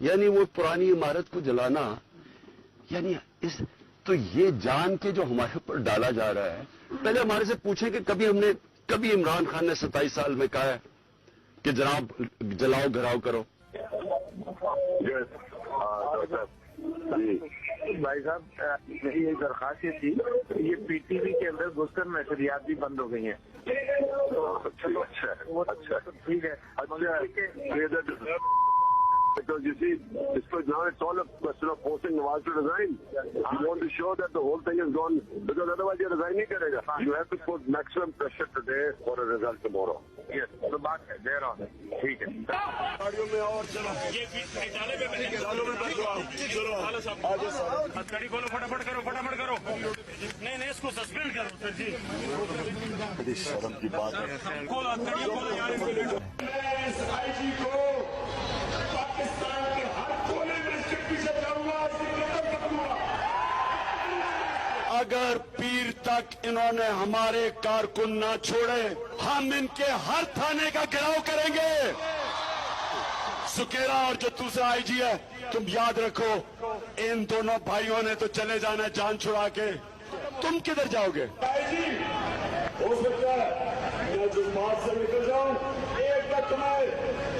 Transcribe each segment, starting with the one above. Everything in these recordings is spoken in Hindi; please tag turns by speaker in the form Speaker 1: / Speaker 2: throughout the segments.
Speaker 1: यानी वो पुरानी इमारत को जलाना, यानी इस तो ये जान के जो हमारे ऊपर डाला जा रहा है। पहले हमारे से पूछें कि कभी इमरान खान ने 27 साल में कहा है कि जनाब जलाओ घराव करो।
Speaker 2: भाई साहब, मेरी एक दरखास्त थी, ये पीटीवी के अंदर घुसकर नशरियात भी बंद हो गई हैं। अच्छा, ठीक है।
Speaker 3: Because you see, because now it's all a question of forcing Nawaz to resign. You want to show that the whole thing is gone, because otherwise you resign नहीं करेगा. You have to put maximum pressure today for a result tomorrow.
Speaker 2: Yes, तो बात है देर ऑन, ठीक है।
Speaker 3: गाड़ियों में और चलो, ये डाले में चलो
Speaker 4: हथकड़ी खोलो, फटाफट करो। नहीं इसको सस्पेंड करो सर जी।
Speaker 3: बड़ी शर्म की बात है।
Speaker 4: खोलो हथकड़ी खोलो यार।
Speaker 5: आईजी को पाकिस्तान के हर कोने में इसके पीछे जाऊंगा, इसके करूंगा।
Speaker 1: अगर पीर तक इन्होंने हमारे कारकुन ना छोड़े, हम इनके हर थाने का घेराव करेंगे। सुकेरा और जो दूसरा आईजी है, तुम याद रखो, इन दोनों भाइयों ने तो चले जाना है जान छुड़ा के। तुम किधर जाओगे?
Speaker 5: आईजी हो सकता है मैं जो मार्च से निकल जाऊं, एक बार तुम्हें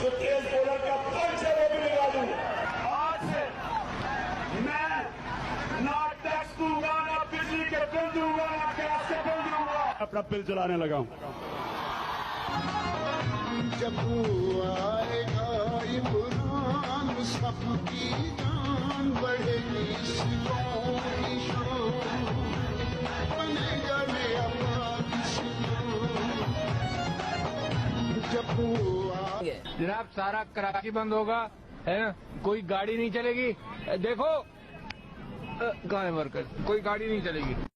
Speaker 5: जो तेज बोलर का पंच है वो भी लगा दूं। आज से मैं ना टैक्स दूंगा, ना बिजली के बिल दूंगा, ना गैस के बिल दूंगा।
Speaker 1: अपना बिल जलाने लगा हूं।
Speaker 6: जब आएगा इमरान सबकी जान बढ़ेगी, सिलों की शान बनेगा नया पाकिस्तान। जब
Speaker 7: जनाब सारा कराची बंद होगा, है ना, कोई गाड़ी नहीं चलेगी। देखो कहाँ है वर्कर, कोई गाड़ी नहीं चलेगी।